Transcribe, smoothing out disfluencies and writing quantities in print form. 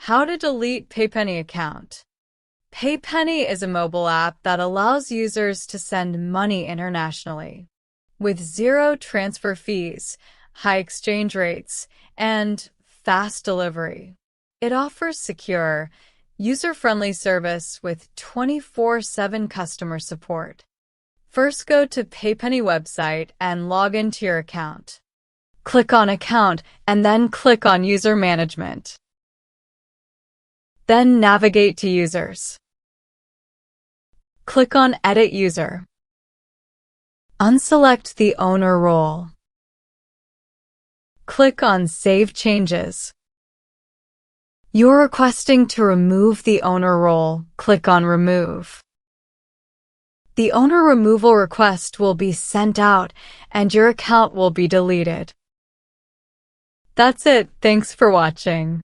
How to delete Paypenny account. Paypenny is a mobile app that allows users to send money internationally. With zero transfer fees, high exchange rates, and fast delivery. It offers secure, user-friendly service with 24/7 customer support. First, go to Paypenny website and log into your account. Click on Account and then click on User Management. Then navigate to Users. Click on Edit User. Unselect the owner role. Click on Save Changes. You're requesting to remove the owner role. Click on Remove. The owner removal request will be sent out and your account will be deleted. That's it. Thanks for watching.